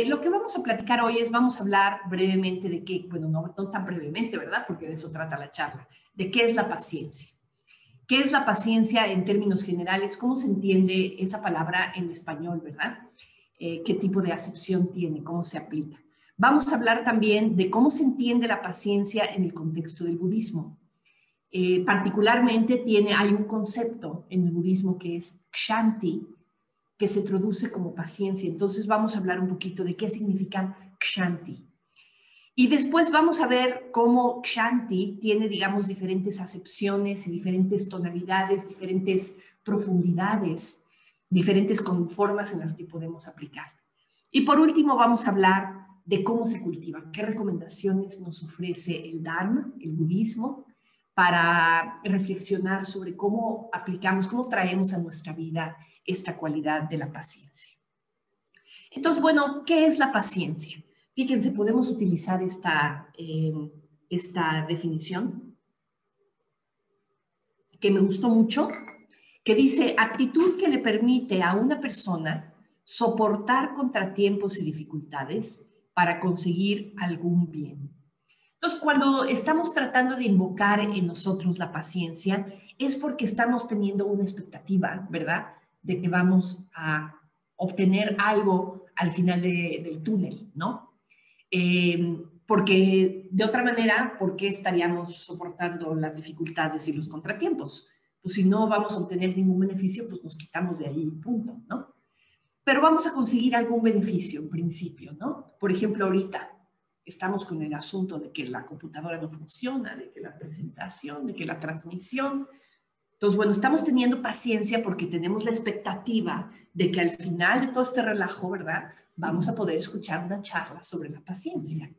lo que vamos a platicar hoy es, vamos a hablar brevemente de qué, bueno, no tan brevemente, ¿verdad? Porque de eso trata la charla, de qué es la paciencia. ¿Qué es la paciencia en términos generales? ¿Cómo se entiende esa palabra en español, verdad? ¿Qué tipo de acepción tiene? ¿Cómo se aplica? Vamos a hablar también de cómo se entiende la paciencia en el contexto del budismo. Particularmente hay un concepto en el budismo que es kshanti, que se traduce como paciencia. Entonces vamos a hablar un poquito de qué significa kshanti. Y después vamos a ver cómo kshanti tiene, digamos, diferentes acepciones y diferentes tonalidades, diferentes profundidades, diferentes formas en las que podemos aplicar. Y por último vamos a hablar de cómo se cultiva, qué recomendaciones nos ofrece el Dharma, el budismo, para reflexionar sobre cómo aplicamos, cómo traemos a nuestra vida esta cualidad de la paciencia. Entonces, bueno, ¿qué es la paciencia? Fíjense, podemos utilizar esta definición que me gustó mucho, que dice, actitud que le permite a una persona soportar contratiempos y dificultades para conseguir algún bien. Entonces, cuando estamos tratando de invocar en nosotros la paciencia, es porque estamos teniendo una expectativa, ¿verdad?, de que vamos a obtener algo al final del túnel, ¿no? Porque de otra manera, ¿por qué estaríamos soportando las dificultades y los contratiempos? Pues si no vamos a obtener ningún beneficio, pues nos quitamos de ahí, punto, ¿no? Pero vamos a conseguir algún beneficio en principio, ¿no? Por ejemplo, ahorita estamos con el asunto de que la computadora no funciona, de que la presentación, de que la transmisión. Entonces, bueno, estamos teniendo paciencia porque tenemos la expectativa de que al final de todo este relajo, ¿verdad?, vamos a poder escuchar una charla sobre la paciencia.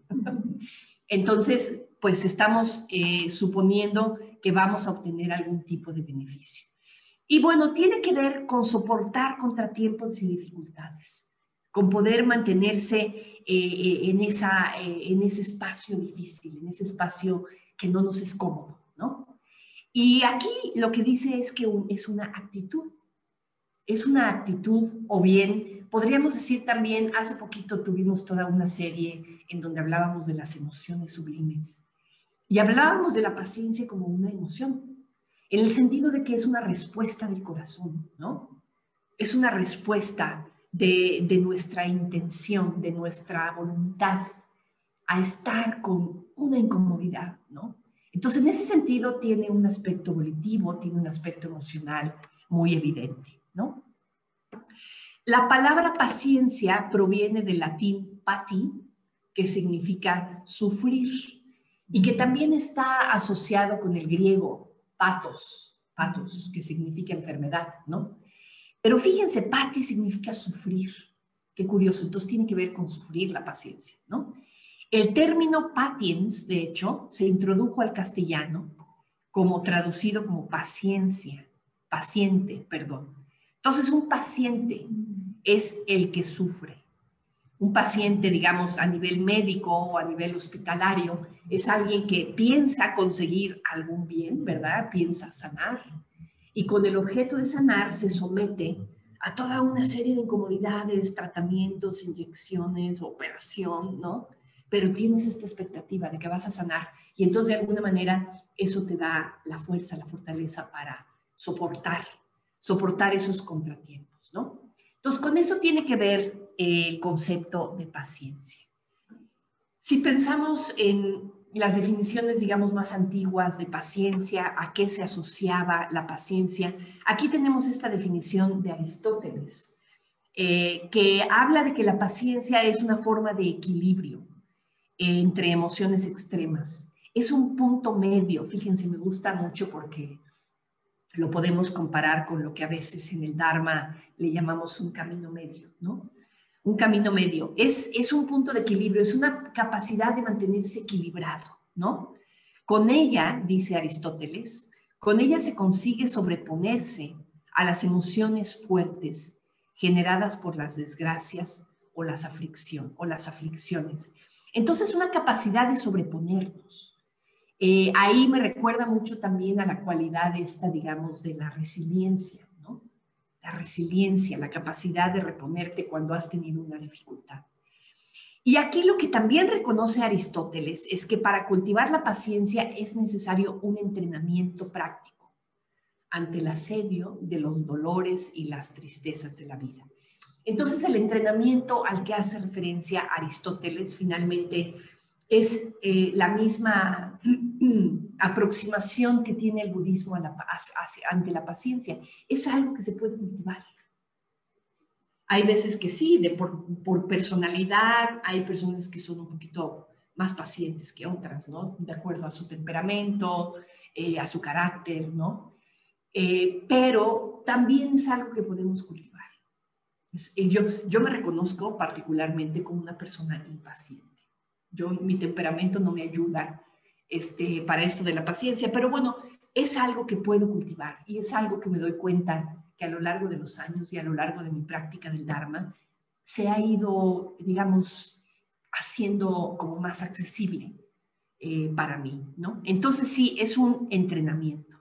Entonces, pues estamos suponiendo que vamos a obtener algún tipo de beneficio. Y bueno, tiene que ver con soportar contratiempos y dificultades, con poder mantenerse en ese espacio difícil, en ese espacio que no nos es cómodo, ¿no? Y aquí lo que dice es que es una actitud. Es una actitud, o bien, podríamos decir también, hace poquito tuvimos toda una serie en donde hablábamos de las emociones sublimes. Y hablábamos de la paciencia como una emoción, en el sentido de que es una respuesta del corazón, ¿no? Es una respuesta de nuestra intención, de nuestra voluntad a estar con una incomodidad, ¿no? Entonces, en ese sentido, tiene un aspecto volitivo, tiene un aspecto emocional muy evidente, ¿no? La palabra paciencia proviene del latín pati, que significa sufrir, y que también está asociado con el griego patos, que significa enfermedad, ¿no? Pero fíjense, pati significa sufrir. Qué curioso, entonces tiene que ver con sufrir la paciencia, ¿no? El término patiens, de hecho, se introdujo al castellano como traducido como paciencia, paciente, perdón. Entonces, un paciente es el que sufre. Un paciente, digamos, a nivel médico o a nivel hospitalario, es alguien que piensa conseguir algún bien, ¿verdad? Piensa sanar. Y con el objeto de sanar se somete a toda una serie de incomodidades, tratamientos, inyecciones, operación, ¿no? Pero tienes esta expectativa de que vas a sanar y entonces de alguna manera eso te da la fuerza, la fortaleza para soportar esos contratiempos, ¿no? Entonces con eso tiene que ver el concepto de paciencia. Si pensamos en las definiciones, digamos, más antiguas de paciencia, a qué se asociaba la paciencia, aquí tenemos esta definición de Aristóteles, que habla de que la paciencia es una forma de equilibrio entre emociones extremas. Es un punto medio, fíjense, me gusta mucho porque lo podemos comparar con lo que a veces en el Dharma le llamamos un camino medio, ¿no? Un camino medio. Es un punto de equilibrio, es una capacidad de mantenerse equilibrado, ¿no? Con ella, dice Aristóteles, con ella se consigue sobreponerse a las emociones fuertes generadas por las desgracias o las aflicciones. Entonces, una capacidad de sobreponernos. Ahí me recuerda mucho también a la cualidad esta, digamos, de la resiliencia, ¿no? La resiliencia, la capacidad de reponerte cuando has tenido una dificultad. Y aquí lo que también reconoce Aristóteles es que para cultivar la paciencia es necesario un entrenamiento práctico ante el asedio de los dolores y las tristezas de la vida. Entonces, el entrenamiento al que hace referencia Aristóteles finalmente es la misma aproximación que tiene el budismo ante la paciencia. Es algo que se puede cultivar. Hay veces que sí, por personalidad, hay personas que son un poquito más pacientes que otras, ¿no? De acuerdo a su temperamento, a su carácter, ¿no? Pero también es algo que podemos cultivar. Yo me reconozco particularmente como una persona impaciente. Mi temperamento no me ayuda para esto de la paciencia, pero bueno, es algo que puedo cultivar y es algo que me doy cuenta que a lo largo de los años y a lo largo de mi práctica del Dharma se ha ido, digamos, haciendo como más accesible para mí, ¿no? Entonces sí, es un entrenamiento.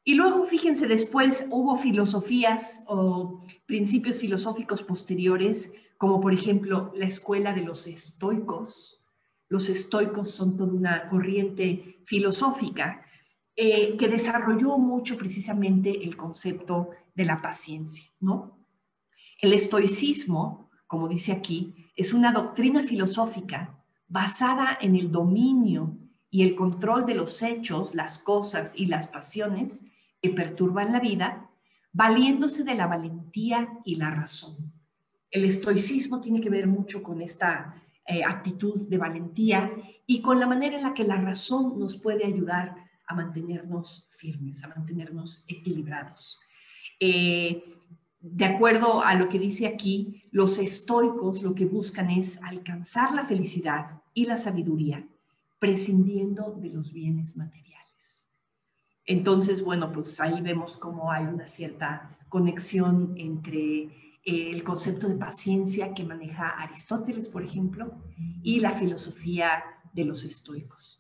Y luego, fíjense, después hubo filosofías o principios filosóficos posteriores, como por ejemplo la escuela de los estoicos. Los estoicos son toda una corriente filosófica que desarrolló mucho precisamente el concepto de la paciencia, ¿no? El estoicismo, como dice aquí, es una doctrina filosófica basada en el dominio y el control de los hechos, las cosas y las pasiones que perturban la vida, valiéndose de la valentía y la razón. El estoicismo tiene que ver mucho con esta actitud de valentía y con la manera en la que la razón nos puede ayudar a mantenernos firmes, a mantenernos equilibrados. De acuerdo a lo que dice aquí, los estoicos lo que buscan es alcanzar la felicidad y la sabiduría, prescindiendo de los bienes materiales. Entonces, bueno, pues ahí vemos cómo hay una cierta conexión entre el concepto de paciencia que maneja Aristóteles, por ejemplo, y la filosofía de los estoicos.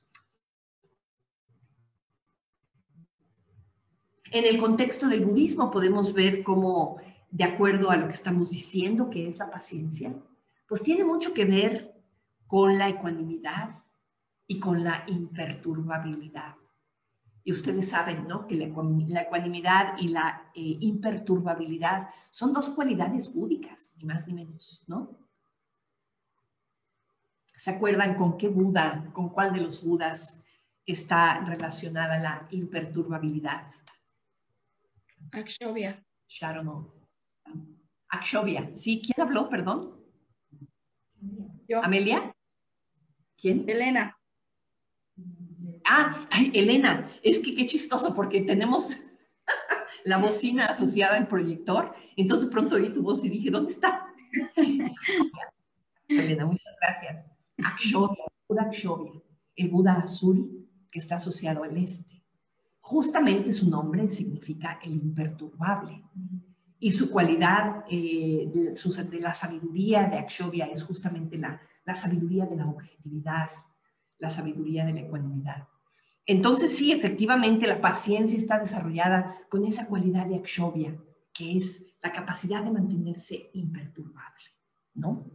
En el contexto del budismo podemos ver cómo, de acuerdo a lo que estamos diciendo que es la paciencia, pues tiene mucho que ver con la ecuanimidad y con la imperturbabilidad. Y ustedes saben, ¿no?, que la ecuanimidad y la imperturbabilidad son dos cualidades búdicas, ni más ni menos, ¿no? ¿Se acuerdan con qué Buda, con cuál de los Budas está relacionada la imperturbabilidad? Akshobhya. Sharon. Akshobhya. ¿Sí? ¿Quién habló? Perdón. Yo. ¿Amelia? ¿Quién? Elena. Ah, ay, Elena. Es que qué chistoso porque tenemos la bocina asociada al proyector. Entonces pronto oí tu voz y dije, ¿dónde está? Elena, muchas gracias. Akshobhya, Buda Akshobhya, el Buda azul que está asociado al este. Justamente su nombre significa el imperturbable. Y su cualidad de la sabiduría de Akshobhya es justamente la sabiduría de la objetividad, la sabiduría de la ecuanimidad. Entonces sí, efectivamente la paciencia está desarrollada con esa cualidad de Akshobhya, que es la capacidad de mantenerse imperturbable, ¿no?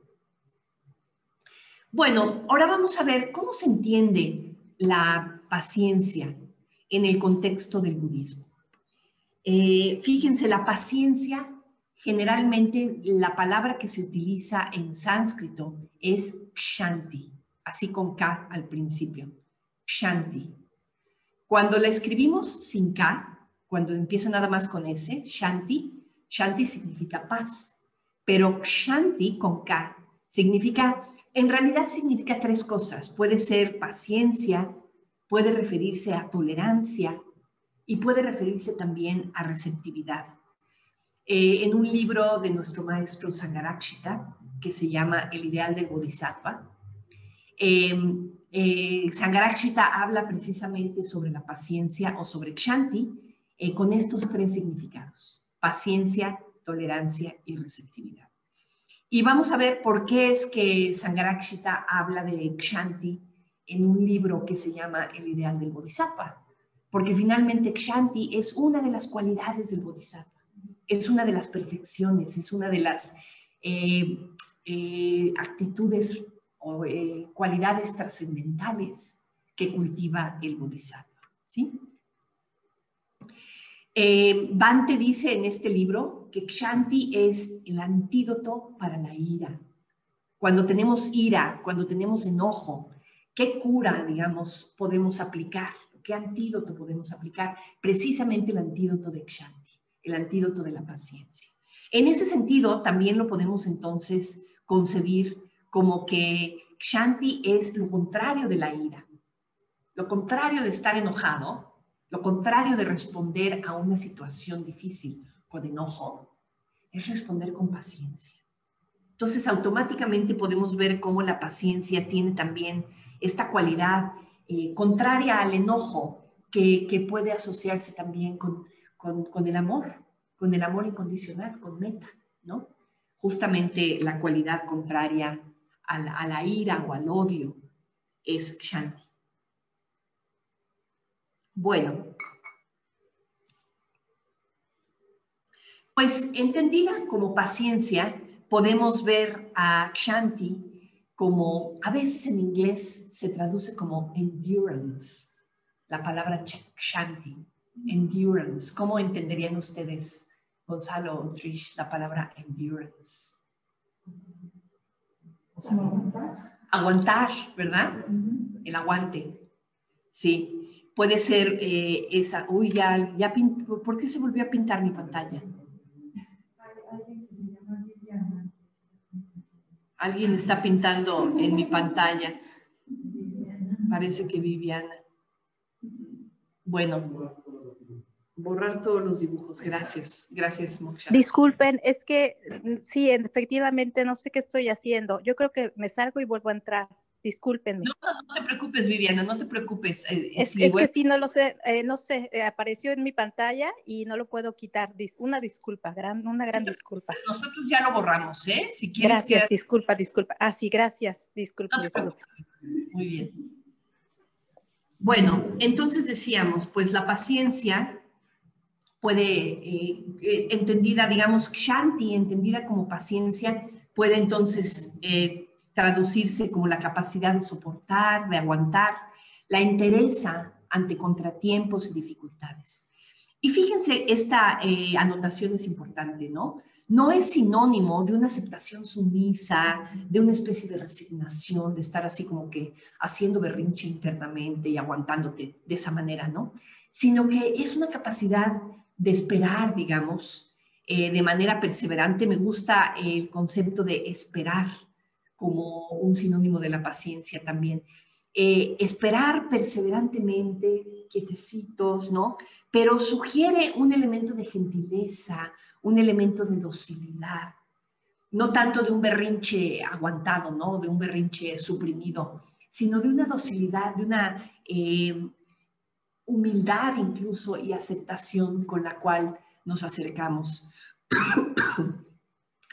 Bueno, ahora vamos a ver cómo se entiende la paciencia en el contexto del budismo. Fíjense, la paciencia, generalmente la palabra que se utiliza en sánscrito es kshanti, así con K al principio, kshanti. Cuando la escribimos sin K, cuando empieza nada más con S, shanti, shanti significa paz, pero kshanti con K significa, en realidad significa tres cosas. Puede ser paciencia, puede referirse a tolerancia y puede referirse también a receptividad. En un libro de nuestro maestro Sangharakshita, que se llama El ideal del Bodhisattva, Sangharakshita habla precisamente sobre la paciencia o sobre kshanti con estos tres significados: paciencia, tolerancia y receptividad. Y vamos a ver por qué es que Sangharakshita habla de kshanti en un libro que se llama El ideal del Bodhisattva. Porque finalmente kshanti es una de las cualidades del Bodhisattva, es una de las perfecciones, es una de las actitudes o cualidades trascendentales que cultiva el bodhisattva, ¿sí? Bhante dice en este libro que Kshanti es el antídoto para la ira. Cuando tenemos ira, cuando tenemos enojo, ¿qué cura, digamos, podemos aplicar? ¿Qué antídoto podemos aplicar? Precisamente el antídoto de Kshanti, el antídoto de la paciencia. En ese sentido, también lo podemos entonces concebir como que Kshanti es lo contrario de la ira, lo contrario de estar enojado, lo contrario de responder a una situación difícil con enojo, es responder con paciencia. Entonces, automáticamente podemos ver cómo la paciencia tiene también esta cualidad contraria al enojo que puede asociarse también con el amor incondicional, con metta, ¿no? Justamente la cualidad contraria a la ira o al odio es Kshanti. Bueno, pues entendida como paciencia, podemos ver a Kshanti como, a veces en inglés se traduce como endurance, la palabra Kshanti, endurance. ¿Cómo entenderían ustedes, Gonzalo o Trish, la palabra endurance? O sea, aguantar, ¿verdad? El aguante, sí. Puede ser esa, uy, ¿por qué se volvió a pintar mi pantalla? Alguien está pintando en mi pantalla. Parece que Viviana. Bueno, borrar todos los dibujos. Gracias. Gracias, Moksha. Disculpen, es que sí, efectivamente no sé qué estoy haciendo. Yo creo que me salgo y vuelvo a entrar. Discúlpenme. No te preocupes, Viviana, no te preocupes. Es que sí, no lo sé, no sé, apareció en mi pantalla y no lo puedo quitar. Una disculpa, una gran disculpa. Nosotros ya lo borramos, ¿eh? Si quieres gracias, disculpa. Ah, sí, gracias, disculpa. Muy bien. Bueno, entonces decíamos, pues la paciencia puede, entendida, digamos, Kshanti, entendida como paciencia, puede entonces traducirse como la capacidad de soportar, de aguantar, la entereza ante contratiempos y dificultades. Y fíjense, esta anotación es importante, ¿no? No es sinónimo de una aceptación sumisa, de una especie de resignación, de estar así como que haciendo berrinche internamente y aguantándote de esa manera, ¿no? Sino que es una capacidad de esperar, digamos, de manera perseverante. Me gusta el concepto de esperar como un sinónimo de la paciencia también. Esperar perseverantemente, quietecitos, ¿no? Pero sugiere un elemento de gentileza, un elemento de docilidad, no tanto de un berrinche aguantado, ¿no? De un berrinche suprimido, sino de una docilidad, de una humildad incluso y aceptación con la cual nos acercamos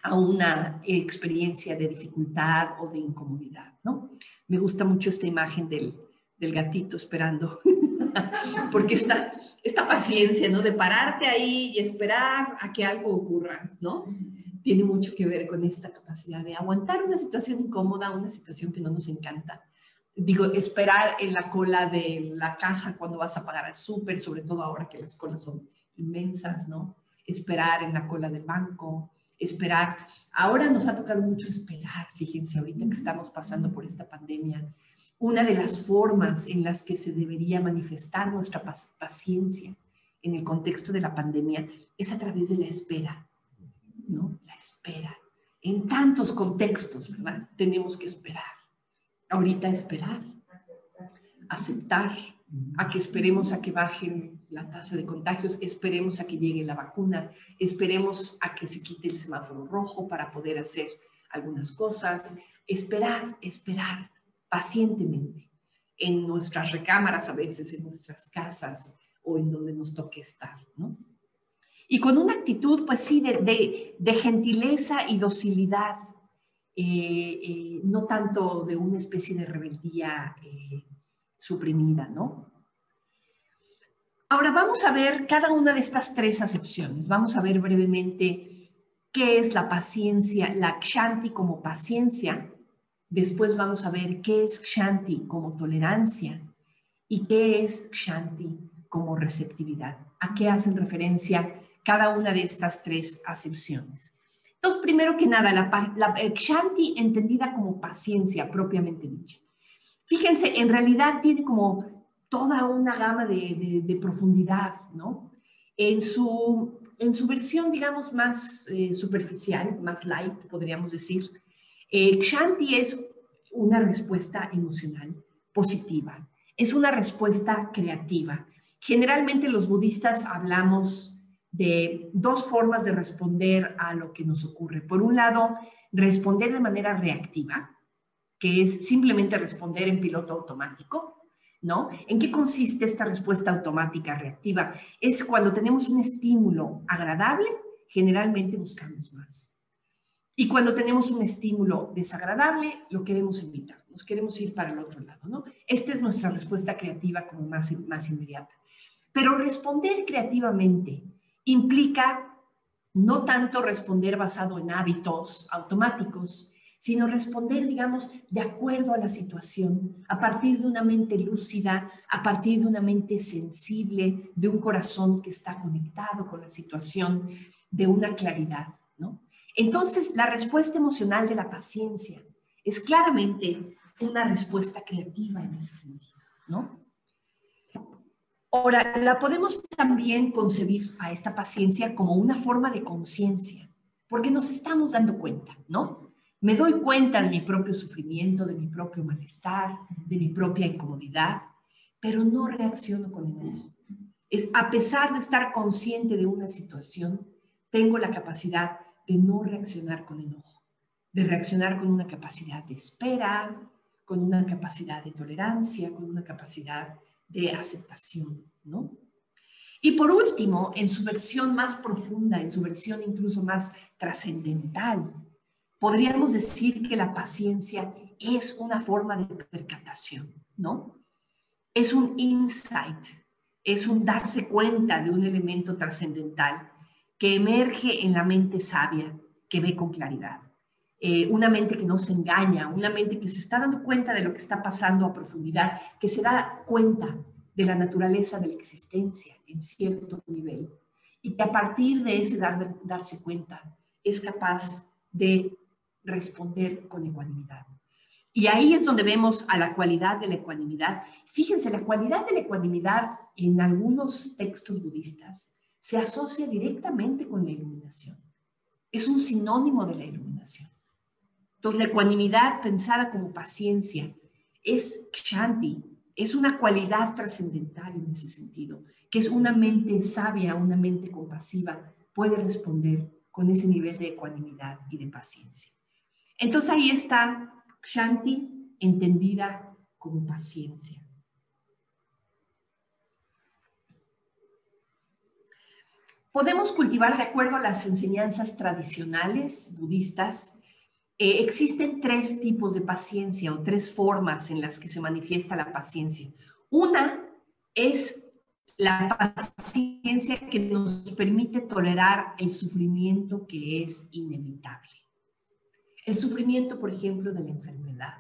a una experiencia de dificultad o de incomodidad, ¿no? Me gusta mucho esta imagen del gatito esperando, porque esta paciencia, ¿no? De pararte ahí y esperar a que algo ocurra, ¿no? Tiene mucho que ver con esta capacidad de aguantar una situación incómoda, una situación que no nos encanta. Digo, esperar en la cola de la caja cuando vas a pagar al súper, sobre todo ahora que las colas son inmensas, ¿no? Esperar en la cola del banco, esperar. Ahora nos ha tocado mucho esperar, fíjense, ahorita que estamos pasando por esta pandemia. Una de las formas en las que se debería manifestar nuestra paciencia en el contexto de la pandemia es a través de la espera, ¿no? La espera. En tantos contextos, ¿verdad? Tenemos que esperar. Ahorita esperar, aceptar, a que esperemos a que bajen la tasa de contagios, esperemos a que llegue la vacuna, esperemos a que se quite el semáforo rojo para poder hacer algunas cosas, esperar pacientemente en nuestras recámaras a veces, en nuestras casas o en donde nos toque estar, ¿no? Y con una actitud, pues sí, de gentileza y docilidad, no tanto de una especie de rebeldía suprimida, ¿no? Ahora vamos a ver cada una de estas tres acepciones. Vamos a ver brevemente qué es la paciencia, la Kshanti como paciencia, Después vamos a ver qué es Kshanti como tolerancia y qué es Kshanti como receptividad. ¿A qué hacen referencia cada una de estas tres acepciones? Entonces, primero que nada, la Kshanti entendida como paciencia propiamente dicha. Fíjense, en realidad tiene como toda una gama de profundidad, ¿no? En su versión, digamos, más superficial, más light, podríamos decir, Kshanti es una respuesta emocional positiva, es una respuesta creativa. Generalmente los budistas hablamos de dos formas de responder a lo que nos ocurre. Por un lado, responder de manera reactiva, que es simplemente responder en piloto automático, ¿no? ¿En qué consiste esta respuesta automática reactiva? Es cuando tenemos un estímulo agradable, generalmente buscamos más. Y cuando tenemos un estímulo desagradable, lo queremos evitar, nos queremos ir para el otro lado, ¿no? Esta es nuestra respuesta creativa como más inmediata. Pero responder creativamente implica no tanto responder basado en hábitos automáticos, sino responder, digamos, de acuerdo a la situación, a partir de una mente lúcida, a partir de una mente sensible, de un corazón que está conectado con la situación, de una claridad, ¿no? Entonces, la respuesta emocional de la paciencia es claramente una respuesta creativa en ese sentido, ¿no? Ahora, la podemos también concebir a esta paciencia como una forma de conciencia, porque nos estamos dando cuenta, ¿no? Me doy cuenta de mi propio sufrimiento, de mi propio malestar, de mi propia incomodidad, pero no reacciono con enojo. Es a pesar de estar consciente de una situación, tengo la capacidad de no reaccionar con enojo, de reaccionar con una capacidad de espera, con una capacidad de tolerancia, con una capacidad de aceptación, ¿no? Y por último, en su versión más profunda, en su versión incluso más trascendental, podríamos decir que la paciencia es una forma de percatación, ¿no? Es un insight, es un darse cuenta de un elemento trascendental que emerge en la mente sabia, que ve con claridad. Una mente que no se engaña, una mente que se está dando cuenta de lo que está pasando a profundidad, que se da cuenta de la naturaleza de la existencia en cierto nivel y que a partir de ese darse cuenta es capaz de responder con ecuanimidad. Y ahí es donde vemos a la cualidad de la ecuanimidad. Fíjense, la cualidad de la ecuanimidad en algunos textos budistas se asocia directamente con la iluminación. Es un sinónimo de la iluminación. Entonces, la ecuanimidad pensada como paciencia es Kshanti, es una cualidad trascendental en ese sentido, que es una mente sabia, una mente compasiva, puede responder con ese nivel de ecuanimidad y de paciencia. Entonces, ahí está Kshanti entendida como paciencia. Podemos cultivar de acuerdo a las enseñanzas tradicionales budistas. Existen tres tipos de paciencia o tres formas en las que se manifiesta la paciencia. Una es la paciencia que nos permite tolerar el sufrimiento que es inevitable. El sufrimiento, por ejemplo, de la enfermedad.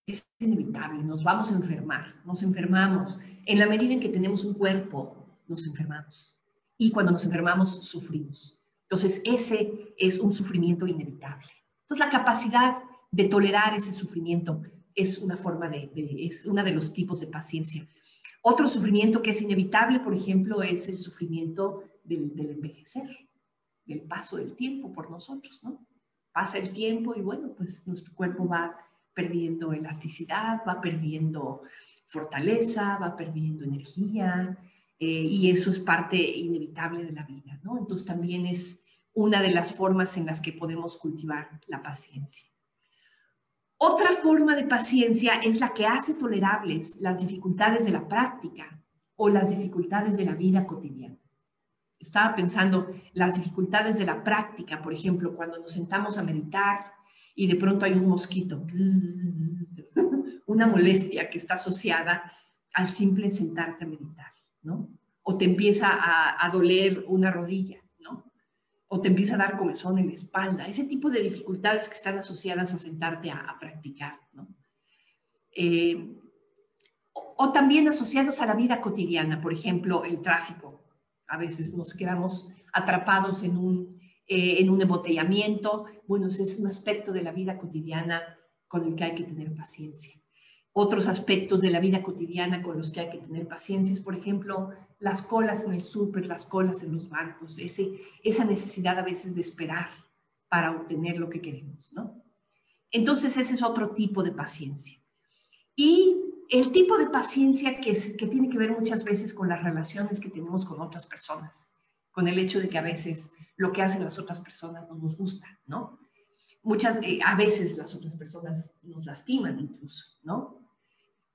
Es inevitable, nos vamos a enfermar, nos enfermamos. En la medida en que tenemos un cuerpo, nos enfermamos. Y cuando nos enfermamos, sufrimos. Entonces, ese es un sufrimiento inevitable. Entonces, la capacidad de tolerar ese sufrimiento es una forma es uno de los tipos de paciencia. Otro sufrimiento que es inevitable, por ejemplo, es el sufrimiento del envejecer, del paso del tiempo por nosotros, ¿no? Pasa el tiempo y bueno, pues nuestro cuerpo va perdiendo elasticidad, va perdiendo fortaleza, va perdiendo energía, y eso es parte inevitable de la vida, ¿no? Entonces también es una de las formas en las que podemos cultivar la paciencia. Otra forma de paciencia es la que hace tolerables las dificultades de la práctica o las dificultades de la vida cotidiana. Estaba pensando las dificultades de la práctica, por ejemplo, cuando nos sentamos a meditar y de pronto hay un mosquito, una molestia que está asociada al simple sentarte a meditar, ¿no? O te empieza a doler una rodilla, ¿no? o te empieza a dar comezón en la espalda, ese tipo de dificultades que están asociadas a sentarte a practicar, ¿no? O también asociados a la vida cotidiana, por ejemplo, el tráfico. A veces nos quedamos atrapados en un embotellamiento. Bueno, ese es un aspecto de la vida cotidiana con el que hay que tener paciencia. Otros aspectos de la vida cotidiana con los que hay que tener paciencia es, por ejemplo, las colas en el súper, las colas en los bancos, esa necesidad a veces de esperar para obtener lo que queremos, ¿no? Entonces, ese es otro tipo de paciencia. Y el tipo de paciencia que tiene que ver muchas veces con las relaciones que tenemos con otras personas, con el hecho de que a veces lo que hacen las otras personas no nos gusta, ¿no? A veces las otras personas nos lastiman incluso, ¿no?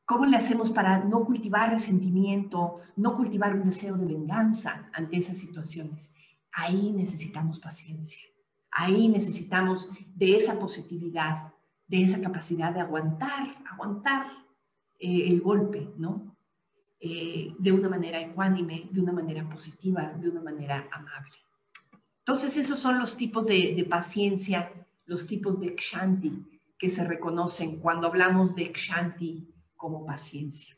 ¿Cómo le hacemos para no cultivar resentimiento, no cultivar un deseo de venganza ante esas situaciones? Ahí necesitamos paciencia. Ahí necesitamos de esa positividad, de esa capacidad de aguantar el golpe, ¿no? De una manera ecuánime, de una manera positiva, de una manera amable. Entonces, esos son los tipos de paciencia, los tipos de kshanti que se reconocen cuando hablamos de kshanti como paciencia.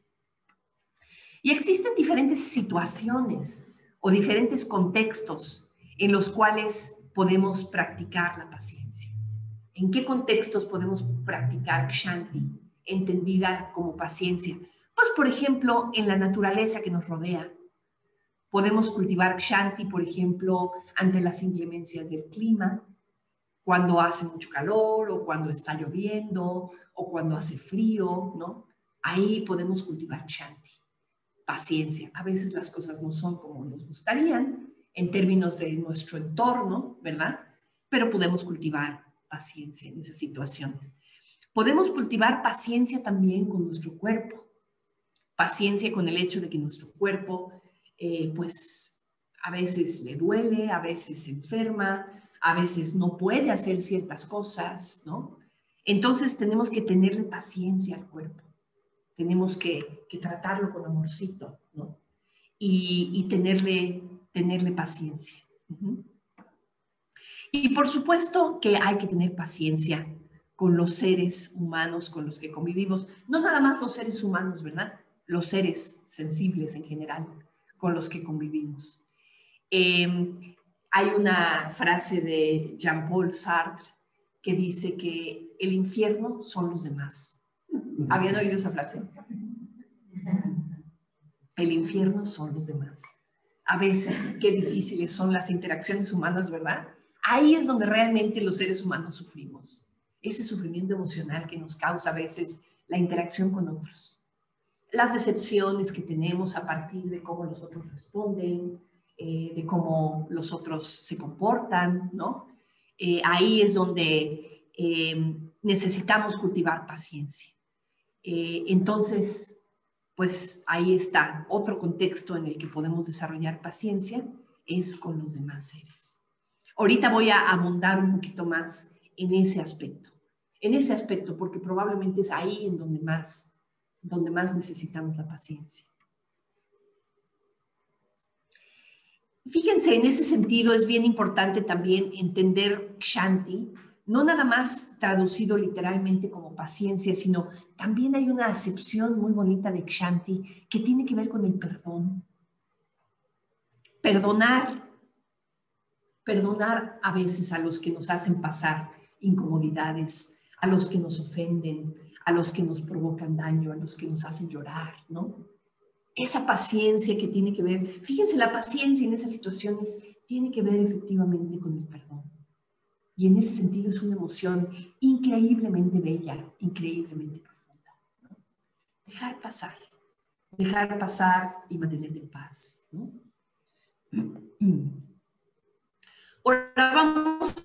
Y existen diferentes situaciones o diferentes contextos en los cuales podemos practicar la paciencia. ¿En qué contextos podemos practicar kshanti, entendida como paciencia? Pues, por ejemplo, en la naturaleza que nos rodea. Podemos cultivar kshanti, por ejemplo, ante las inclemencias del clima, cuando hace mucho calor o cuando está lloviendo o cuando hace frío, ¿no? Ahí podemos cultivar kshanti, paciencia. A veces las cosas no son como nos gustarían en términos de nuestro entorno, ¿verdad? Pero podemos cultivar paciencia en esas situaciones. Podemos cultivar paciencia también con nuestro cuerpo. Paciencia con el hecho de que nuestro cuerpo, pues, a veces le duele, a veces se enferma, a veces no puede hacer ciertas cosas, ¿no? Entonces tenemos que tenerle paciencia al cuerpo. Tenemos que tratarlo con amorcito, ¿no? Y tenerle paciencia. Y por supuesto que hay que tener paciencia con los seres humanos con los que convivimos. No nada más los seres humanos, ¿verdad? Los seres sensibles en general con los que convivimos. Hay una frase de Jean-Paul Sartre que dice que el infierno son los demás. ¿Habían oído esa frase? El infierno son los demás. A veces, qué difíciles son las interacciones humanas, ¿verdad? Ahí es donde realmente los seres humanos sufrimos. Ese sufrimiento emocional que nos causa a veces la interacción con otros. Las decepciones que tenemos a partir de cómo los otros responden, de cómo los otros se comportan, ¿no? Ahí es donde necesitamos cultivar paciencia. Entonces, pues ahí está otro contexto en el que podemos desarrollar paciencia, es con los demás seres. Ahorita voy a abundar un poquito más en ese aspecto, porque probablemente es ahí en donde más necesitamos la paciencia. Fíjense, en ese sentido es bien importante también entender kshanti, no nada más traducido literalmente como paciencia, sino también hay una acepción muy bonita de kshanti que tiene que ver con el perdón. Perdonar a veces a los que nos hacen pasar incomodidades, a los que nos ofenden, a los que nos provocan daño, a los que nos hacen llorar, ¿no? Esa paciencia que tiene que ver, fíjense, la paciencia en esas situaciones tiene que ver efectivamente con el perdón. Y en ese sentido es una emoción increíblemente bella, increíblemente profunda, ¿no? Dejar pasar y mantenerte en paz, ¿no? Ahora vamos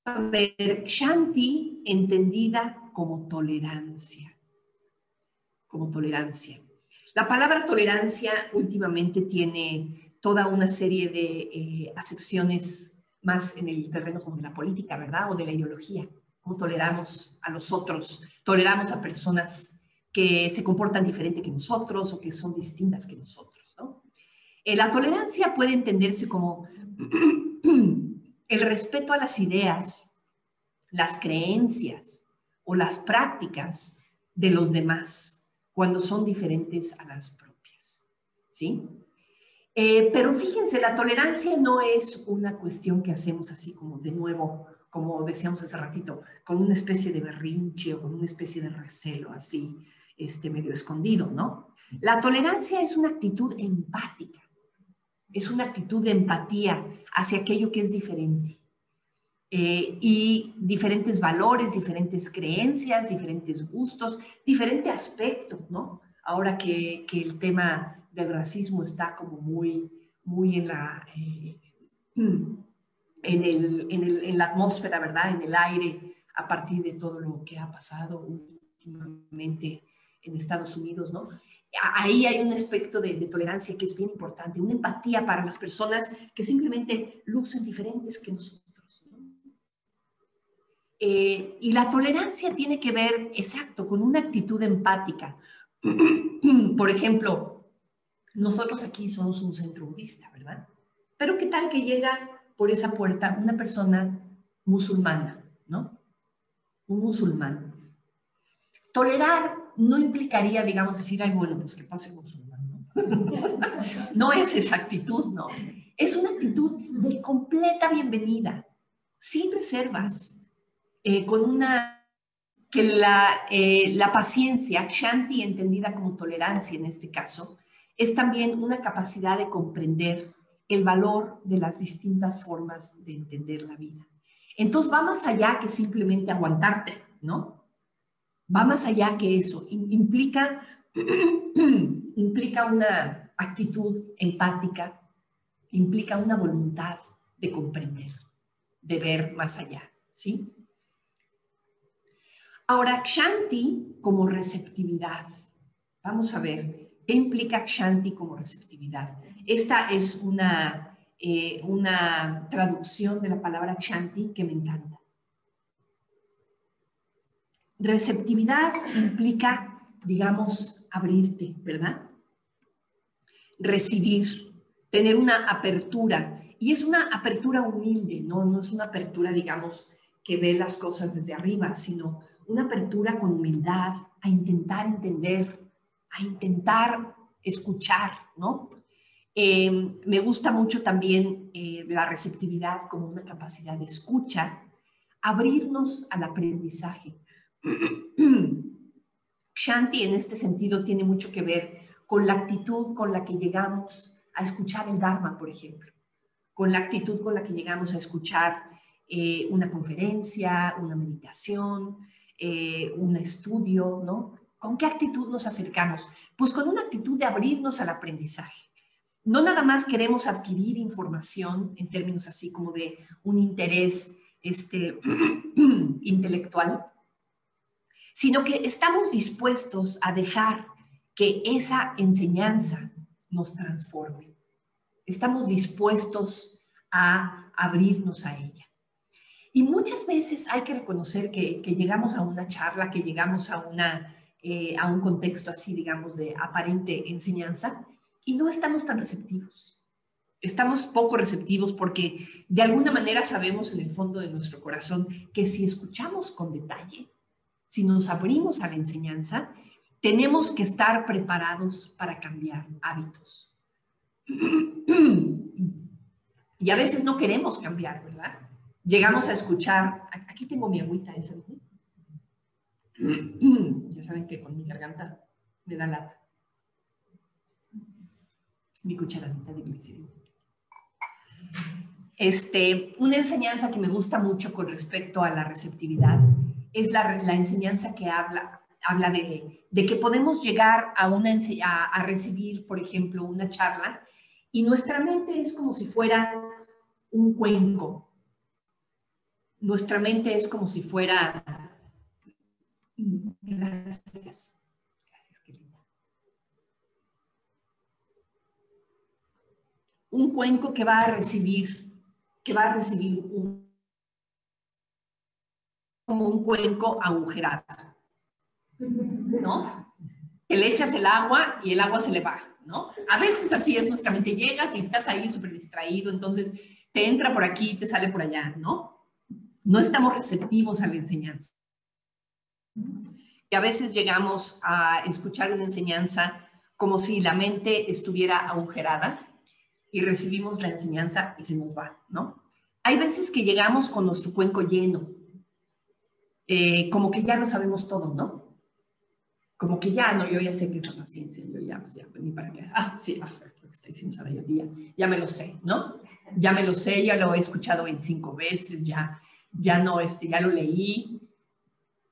a ver kshanti entendida como tolerancia. Como tolerancia. La palabra tolerancia últimamente tiene toda una serie de acepciones más en el terreno como de la política, ¿verdad? O de la ideología. Cómo toleramos a los otros, toleramos a personas que se comportan diferente que nosotros o que son distintas que nosotros, ¿no? La tolerancia puede entenderse como el respeto a las ideas, las creencias o las prácticas de los demás cuando son diferentes a las propias, ¿sí? Pero fíjense, la tolerancia no es una cuestión que hacemos así como de nuevo, como decíamos hace ratito, con una especie de berrinche o con una especie de recelo así, medio escondido, ¿no? La tolerancia es una actitud empática, es una actitud de empatía hacia aquello que es diferente. Y diferentes valores, diferentes creencias, diferentes gustos, diferente aspecto, ¿no? Ahora que el tema del racismo está como muy en la, en la atmósfera, ¿verdad? En el aire, a partir de todo lo que ha pasado últimamente en Estados Unidos, ¿no? Ahí hay un aspecto de tolerancia que es bien importante, una empatía para las personas que simplemente lucen diferentes que nosotros. Y la tolerancia tiene que ver, exacto, con una actitud empática. Por ejemplo, nosotros aquí somos un centro budista, ¿verdad? Pero ¿qué tal que llega por esa puerta una persona musulmana, ¿no? Un musulmán. Tolerar no implicaría, digamos, decir, ay, bueno, pues que pase musulmán, ¿no? No es esa actitud, no. Es una actitud de completa bienvenida, sin reservas. Con una, que la paciencia, Kshanti entendida como tolerancia en este caso, es también una capacidad de comprender el valor de las distintas formas de entender la vida. Entonces va más allá que simplemente aguantarte, ¿no? Va más allá que eso, implica una actitud empática, implica una voluntad de comprender, de ver más allá, ¿sí? Ahora, Kshanti como receptividad. Vamos a ver, ¿qué implica Kshanti como receptividad? Esta es una traducción de la palabra Kshanti que me encanta. Receptividad implica, digamos, abrirte, ¿verdad? Recibir, tener una apertura. Y es una apertura humilde, ¿no? No es una apertura, digamos, que ve las cosas desde arriba, sino una apertura con humildad, a intentar entender, a intentar escuchar, ¿no? Me gusta mucho también la receptividad como una capacidad de escucha, abrirnos al aprendizaje. Kshanti en este sentido tiene mucho que ver con la actitud con la que llegamos a escuchar el Dharma, por ejemplo, con la actitud con la que llegamos a escuchar una conferencia, una meditación, un estudio, ¿no? ¿Con qué actitud nos acercamos? Pues con una actitud de abrirnos al aprendizaje. No nada más queremos adquirir información en términos así como de un interés intelectual, sino que estamos dispuestos a dejar que esa enseñanza nos transforme. Estamos dispuestos a abrirnos a ella. Y muchas veces hay que reconocer que llegamos a una charla, que llegamos a un contexto así, digamos, de aparente enseñanza, y no estamos tan receptivos. Estamos poco receptivos porque de alguna manera sabemos en el fondo de nuestro corazón que si escuchamos con detalle, si nos abrimos a la enseñanza, tenemos que estar preparados para cambiar hábitos. Y a veces no queremos cambiar, ¿verdad? Llegamos a escuchar, aquí tengo mi agüita esa, ¿no? Ya saben que con mi garganta me da lata. Mi cucharadita de glicerina. Una enseñanza que me gusta mucho con respecto a la receptividad es la enseñanza que habla de que podemos llegar a recibir, por ejemplo, una charla y nuestra mente es como si fuera un cuenco. Nuestra mente es como si fuera... Gracias. Gracias, querida. Un cuenco que va a recibir como un cuenco agujerado, ¿no? Que le echas el agua y el agua se le va, ¿no? A veces así es nuestra mente, llegas y estás ahí súper distraído, entonces te entra por aquí, te sale por allá, ¿no? No estamos receptivos a la enseñanza. Y a veces llegamos a escuchar una enseñanza como si la mente estuviera agujerada y recibimos la enseñanza y se nos va, ¿no? Hay veces que llegamos con nuestro cuenco lleno, como que ya lo sabemos todo, ¿no? Como que ya, no, yo ya sé qué es la paciencia, yo ya, pues ya, ni para qué. Sí, lo que está diciendo Sara, ya me lo sé, ¿no? Ya me lo sé, ya lo he escuchado 25 veces, ya no, ya lo leí.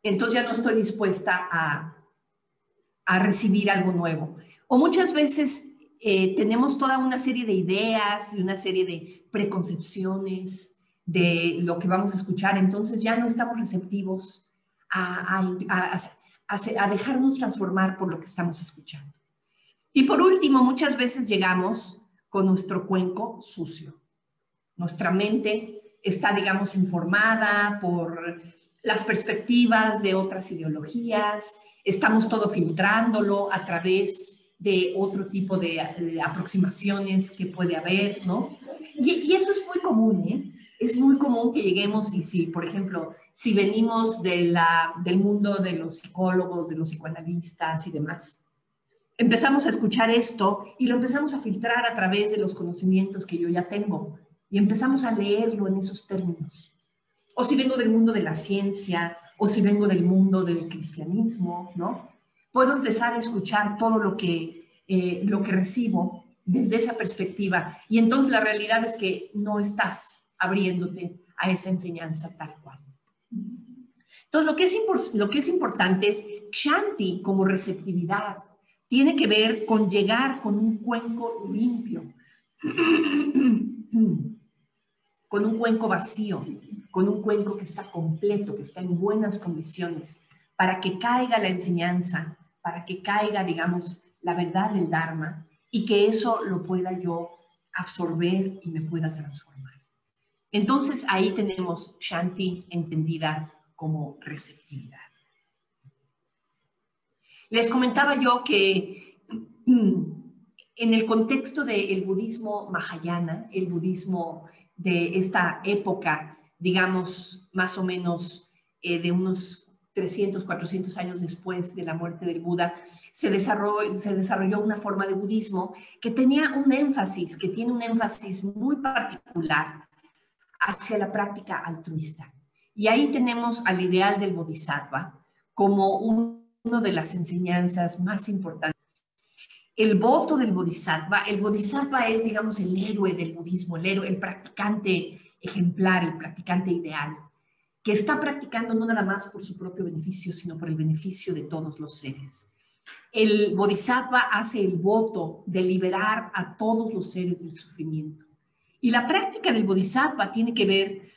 Entonces ya no estoy dispuesta a recibir algo nuevo. O muchas veces tenemos toda una serie de ideas y una serie de preconcepciones de lo que vamos a escuchar, entonces ya no estamos receptivos a dejarnos transformar por lo que estamos escuchando. Y por último, muchas veces llegamos con nuestro cuenco sucio. Nuestra mente está, digamos, informada por las perspectivas de otras ideologías, estamos todo filtrándolo a través de otro tipo de aproximaciones que puede haber, ¿no? Y eso es muy común, ¿eh? Es muy común que lleguemos y si, por ejemplo, si venimos del mundo de los psicólogos, de los psicoanalistas y demás, empezamos a escuchar esto y lo empezamos a filtrar a través de los conocimientos que yo ya tengo y empezamos a leerlo en esos términos. O si vengo del mundo de la ciencia, o si vengo del mundo del cristianismo, ¿no? Puedo empezar a escuchar todo lo que recibo desde esa perspectiva. Y entonces la realidad es que no estás abriéndote a esa enseñanza tal cual. Entonces, lo que es importante es Kshanti como receptividad. Tiene que ver con llegar con un cuenco limpio, con un cuenco vacío, con un cuenco que está completo, que está en buenas condiciones, para que caiga la enseñanza, para que caiga, digamos, la verdad del Dharma y que eso lo pueda yo absorber y me pueda transformar. Entonces ahí tenemos Kshanti entendida como receptividad. Les comentaba yo que en el contexto del budismo Mahayana, el budismo de esta época, digamos, más o menos de unos 300, 400 años después de la muerte del Buda, se desarrolló una forma de budismo que tenía un énfasis, que tiene un énfasis muy particular hacia la práctica altruista. Y ahí tenemos al ideal del bodhisattva como una de las enseñanzas más importantes. El voto del bodhisattva, el bodhisattva es, digamos, el héroe del budismo, el practicante ejemplar, el practicante ideal, que está practicando no nada más por su propio beneficio, sino por el beneficio de todos los seres. El bodhisattva hace el voto de liberar a todos los seres del sufrimiento. Y la práctica del bodhisattva tiene que ver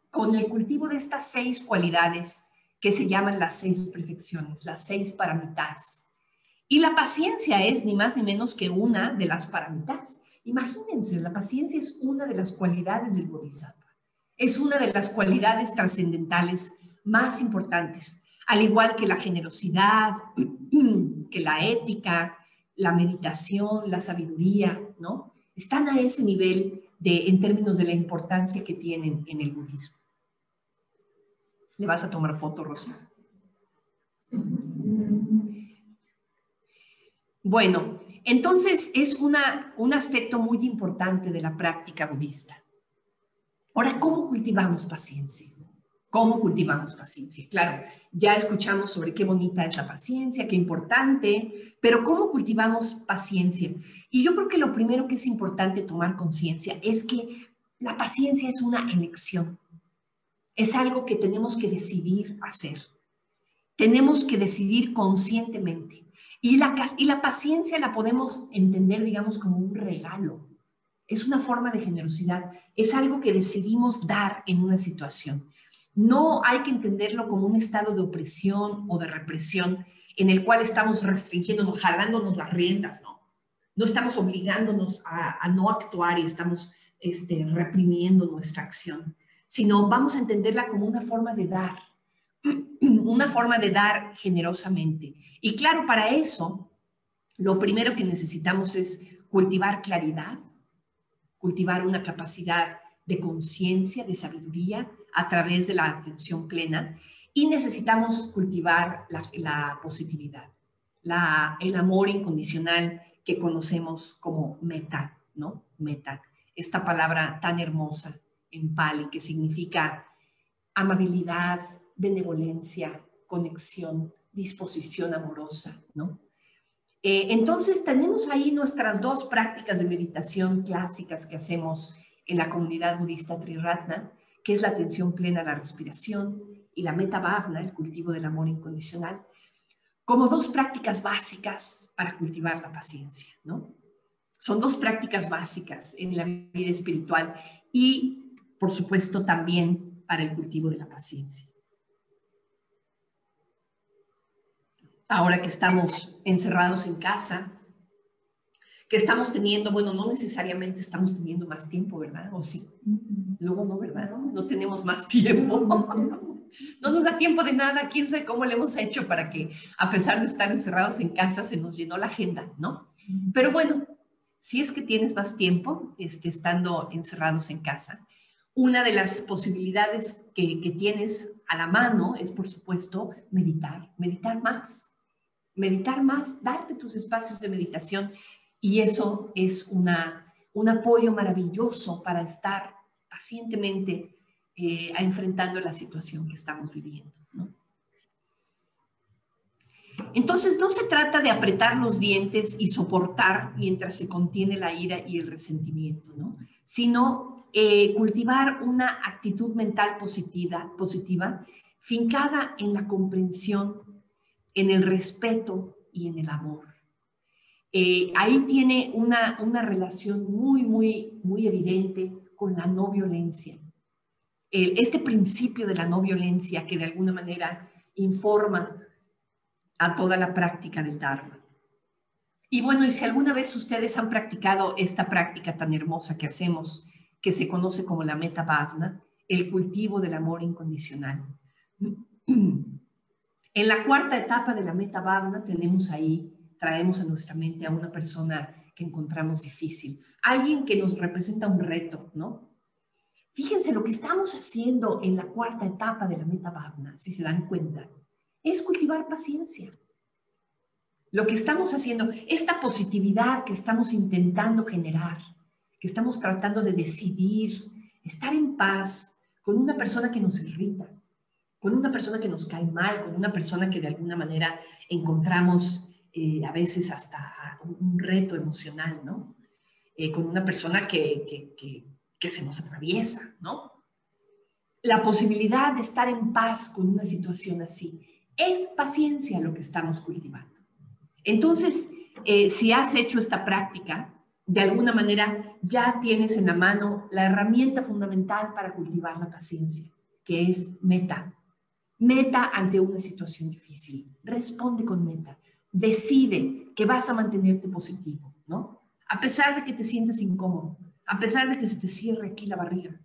con el cultivo de estas 6 cualidades que se llaman las 6 perfecciones, las 6 paramitas. Y la paciencia es ni más ni menos que una de las paramitas. Imagínense, la paciencia es una de las cualidades del bodhisattva. Es una de las cualidades trascendentales más importantes, al igual que la generosidad, que la ética, la meditación, la sabiduría, ¿no? Están a ese nivel en términos de la importancia que tienen en el budismo. ¿Le vas a tomar foto, Rosa? Bueno, entonces es un aspecto muy importante de la práctica budista. Ahora, ¿cómo cultivamos paciencia? ¿Cómo cultivamos paciencia? Claro, ya escuchamos sobre qué bonita es la paciencia, qué importante, pero ¿cómo cultivamos paciencia? Y yo creo que lo primero que es importante tomar conciencia es que la paciencia es una elección. Es algo que tenemos que decidir hacer. Tenemos que decidir conscientemente. Y la paciencia la podemos entender, digamos, como un regalo. Es una forma de generosidad. Es algo que decidimos dar en una situación. No hay que entenderlo como un estado de opresión o de represión en el cual estamos restringiéndonos, jalándonos las riendas, ¿no? No estamos obligándonos a no actuar y estamos reprimiendo nuestra acción, sino vamos a entenderla como una forma de dar generosamente. Y claro, para eso, lo primero que necesitamos es cultivar claridad, cultivar una capacidad de conciencia, de sabiduría a través de la atención plena, y necesitamos cultivar la positividad, el amor incondicional que conocemos como metta, ¿no? Metta, esta palabra tan hermosa en Pali que significa amabilidad, benevolencia, conexión, disposición amorosa, ¿no? Entonces tenemos ahí nuestras dos prácticas de meditación clásicas que hacemos en la comunidad budista Triratna, que es la atención plena a la respiración y la Metta Bhavana, el cultivo del amor incondicional, como dos prácticas básicas para cultivar la paciencia, ¿no? Son dos prácticas básicas en la vida espiritual y, por supuesto, también para el cultivo de la paciencia. Ahora que estamos encerrados en casa, que estamos teniendo, bueno, no necesariamente estamos teniendo más tiempo, ¿verdad? ¿O sí? Luego no, ¿verdad? No tenemos más tiempo. No nos da tiempo de nada. Quién sabe cómo le hemos hecho para que, a pesar de estar encerrados en casa, se nos llenó la agenda, ¿no? Pero bueno, si es que tienes más tiempo, estando encerrados en casa, una de las posibilidades que tienes a la mano es, por supuesto, meditar más, darte tus espacios de meditación, y eso es un apoyo maravilloso para estar pacientemente enfrentando la situación que estamos viviendo, ¿no? Entonces, no se trata de apretar los dientes y soportar mientras se contiene la ira y el resentimiento, ¿no? Sino cultivar una actitud mental positiva, fincada en la comprensión, en el respeto y en el amor. Ahí tiene una relación muy evidente con la no violencia. Este principio de la no violencia que de alguna manera informa a toda la práctica del Dharma. Y bueno, y si alguna vez ustedes han practicado esta práctica tan hermosa que hacemos, que se conoce como la Metta Bhavana, el cultivo del amor incondicional. En la cuarta etapa de la Metta Bhavana traemos a nuestra mente a una persona que encontramos difícil, alguien que nos representa un reto, ¿no? Fíjense, lo que estamos haciendo en la cuarta etapa de la Metta Bhavana, si se dan cuenta, es cultivar paciencia. Lo que estamos haciendo, esta positividad que estamos intentando generar, que estamos tratando de decidir, estar en paz con una persona que nos irrita, con una persona que nos cae mal, con una persona que de alguna manera encontramos a veces hasta un reto emocional, ¿no? Con una persona que se nos atraviesa, ¿no? La posibilidad de estar en paz con una situación así es paciencia lo que estamos cultivando. Entonces, si has hecho esta práctica, de alguna manera ya tienes en la mano la herramienta fundamental para cultivar la paciencia, que es metta. Metta ante una situación difícil. Responde con metta. Decide que vas a mantenerte positivo, ¿no? A pesar de que te sientas incómodo, a pesar de que se te cierre aquí la barriga,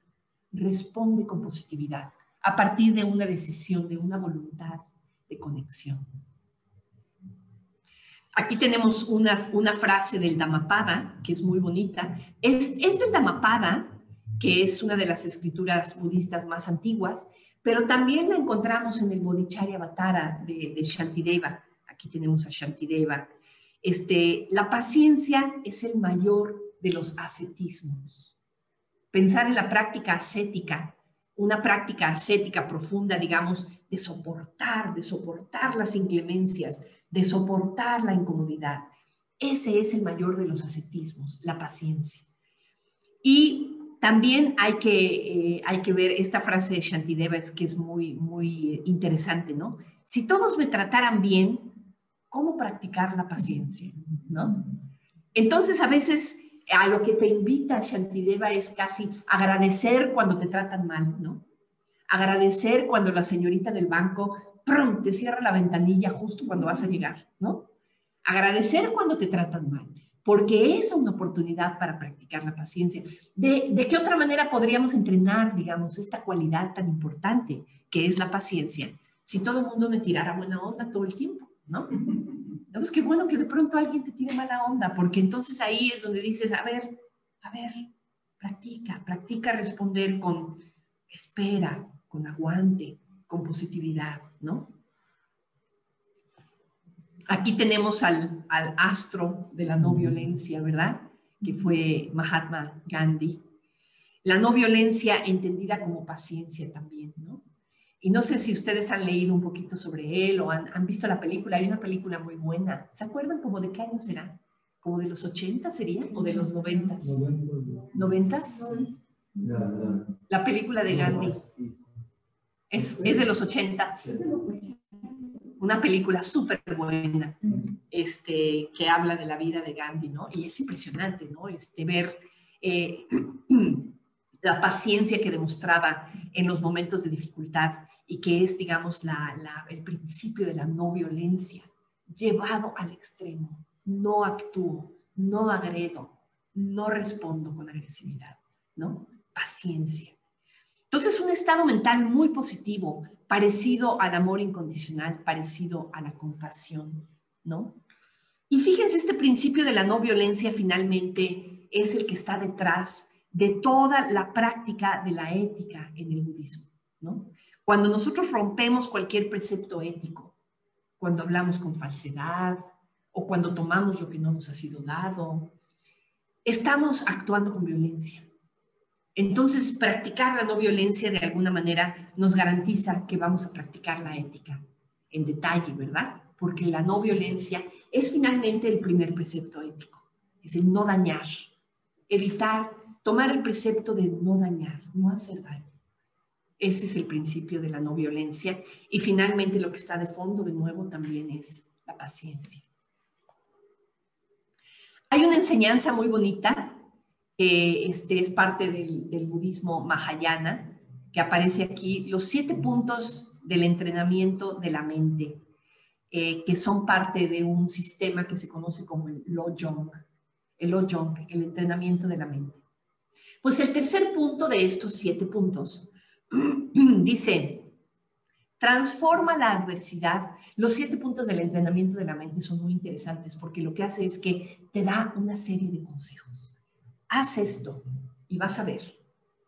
responde con positividad a partir de una decisión, de una voluntad de conexión. Aquí tenemos una frase del Dhammapada, que es muy bonita. Es del Dhammapada, que es una de las escrituras budistas más antiguas, pero también la encontramos en el Bodhicharyavatara de Shantideva. Aquí tenemos a Shantideva. La paciencia es el mayor de los ascetismos. Pensar en la práctica ascética, una práctica ascética profunda, digamos, de soportar las inclemencias, de soportar la incomodidad. Ese es el mayor de los ascetismos, la paciencia. Y también hay que ver esta frase de Shantideva, que es muy interesante, ¿no? Si todos me trataran bien, ¿cómo practicar la paciencia? ¿No? Entonces, a veces, a lo que te invita Shantideva es casi agradecer cuando te tratan mal, ¿no? Agradecer cuando la señorita del banco ¡prum!, te cierra la ventanilla justo cuando vas a llegar, ¿no? Agradecer cuando te tratan mal, porque es una oportunidad para practicar la paciencia. ¿De qué otra manera podríamos entrenar, digamos, esta cualidad tan importante que es la paciencia si todo el mundo me tirara buena onda todo el tiempo, ¿no? Pues qué bueno que de pronto alguien te tire mala onda, porque entonces ahí es donde dices, a ver, Practica responder con espera, con aguante, con positividad, ¿no? Aquí tenemos al astro de la no violencia, ¿verdad? Que fue Mahatma Gandhi. La no violencia entendida como paciencia también, ¿no? Y no sé si ustedes han leído un poquito sobre él o han visto la película. Hay una película muy buena. ¿Se acuerdan como de qué año será? ¿Como de los 80 sería? ¿O de los 90? ¿90s? La película de Gandhi. Es de los 80s. Una película súper buena, que habla de la vida de Gandhi, ¿no? Y es impresionante, ¿no? Ver la paciencia que demostraba en los momentos de dificultad y que es, digamos, el principio de la no violencia, llevado al extremo. No actúo, no agredo, no respondo con agresividad, ¿no? Paciencia. Entonces, un estado mental muy positivo, parecido al amor incondicional, parecido a la compasión, ¿no? Y fíjense, este principio de la no violencia finalmente es el que está detrás de toda la práctica de la ética en el budismo, ¿no? Cuando nosotros rompemos cualquier precepto ético, cuando hablamos con falsedad o cuando tomamos lo que no nos ha sido dado, estamos actuando con violencia. Entonces, practicar la no violencia de alguna manera nos garantiza que vamos a practicar la ética en detalle, ¿verdad? Porque la no violencia es finalmente el primer precepto ético, es el no dañar, evitar, tomar el precepto de no dañar, no hacer daño. Ese es el principio de la no violencia y finalmente lo que está de fondo de nuevo también es la paciencia. Hay una enseñanza muy bonita que es parte del budismo Mahayana, que aparece aquí, los 7 puntos del entrenamiento de la mente, que son parte de un sistema que se conoce como el Lojong, el entrenamiento de la mente. Pues el tercer punto de estos 7 puntos dice, transforma la adversidad. Los 7 puntos del entrenamiento de la mente son muy interesantes porque lo que hace es que te da una serie de consejos. Haz esto y vas a ver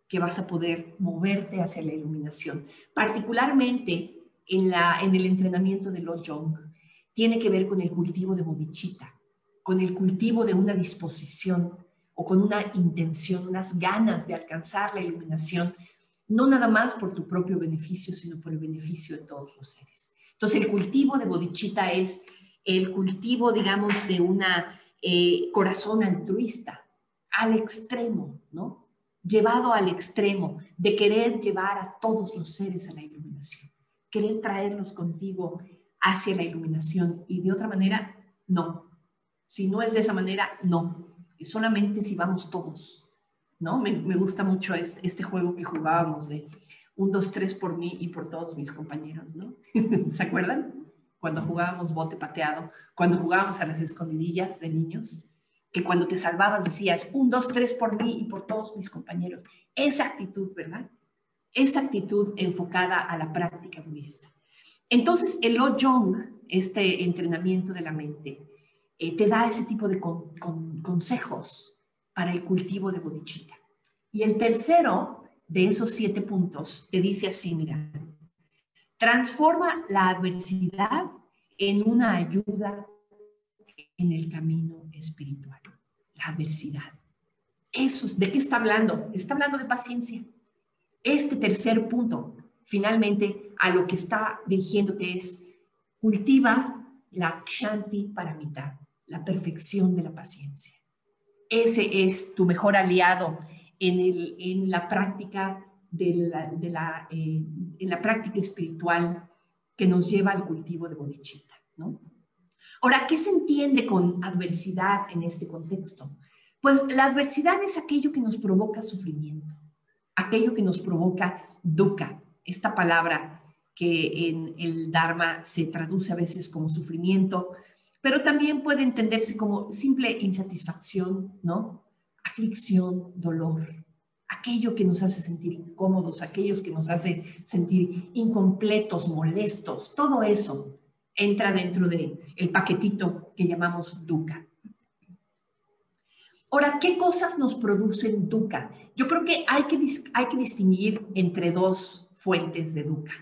que vas a poder moverte hacia la iluminación. Particularmente en el entrenamiento de Lojong, tiene que ver con el cultivo de bodhicitta, con el cultivo de una disposición o con una intención, unas ganas de alcanzar la iluminación, no nada más por tu propio beneficio, sino por el beneficio de todos los seres. Entonces, el cultivo de bodhicitta es el cultivo, digamos, de un corazón altruista, al extremo, ¿no? Llevado al extremo de querer llevar a todos los seres a la iluminación, querer traerlos contigo hacia la iluminación y de otra manera, no. Si no es de esa manera, no. Es solamente si vamos todos, ¿no? Me gusta mucho este juego que jugábamos de 1, 2, 3 por mí y por todos mis compañeros, ¿no? ¿Se acuerdan? Cuando jugábamos bote pateado, cuando jugábamos a las escondidillas de niños, que cuando te salvabas decías 1, 2, 3 por mí y por todos mis compañeros. Esa actitud, ¿verdad? Esa actitud enfocada a la práctica budista. Entonces, el Lojong, este entrenamiento de la mente, te da ese tipo de consejos para el cultivo de bodhicitta. Y el tercero de esos 7 puntos te dice así, mira, transforma la adversidad en una ayuda en el camino espiritual. La adversidad. Eso, ¿de qué está hablando? Está hablando de paciencia. Este tercer punto, finalmente, a lo que está dirigiéndote es, cultiva la Kshanti Paramita, la perfección de la paciencia. Ese es tu mejor aliado en la práctica en la práctica espiritual que nos lleva al cultivo de bodhicitta, ¿no? Ahora, ¿qué se entiende con adversidad en este contexto? Pues la adversidad es aquello que nos provoca sufrimiento, aquello que nos provoca dukkha, esta palabra que en el Dharma se traduce a veces como sufrimiento, pero también puede entenderse como simple insatisfacción, ¿no? Aflicción, dolor, aquello que nos hace sentir incómodos, aquellos que nos hace sentir incompletos, molestos, todo eso entra dentro del paquetito que llamamos dukkha. Ahora, ¿qué cosas nos producen dukkha? Yo creo que hay que distinguir entre dos fuentes de dukkha.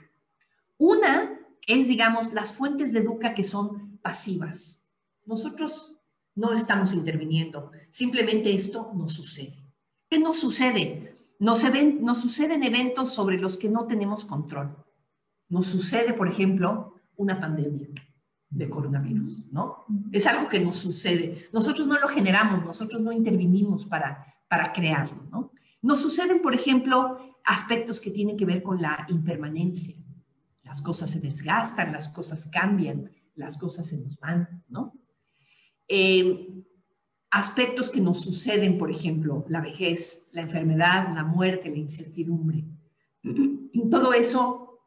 Una es, digamos, las fuentes de dukkha que son pasivas. Nosotros no estamos interviniendo, simplemente esto nos sucede. ¿Qué nos sucede? Nos suceden eventos sobre los que no tenemos control. Nos sucede, por ejemplo, una pandemia de coronavirus, ¿no? Es algo que nos sucede. Nosotros no lo generamos, nosotros no intervinimos para crearlo, ¿no? Nos suceden, por ejemplo, aspectos que tienen que ver con la impermanencia. Las cosas se desgastan, las cosas cambian, las cosas se nos van, ¿no? Aspectos que nos suceden, por ejemplo, la vejez, la enfermedad, la muerte, la incertidumbre. Todo eso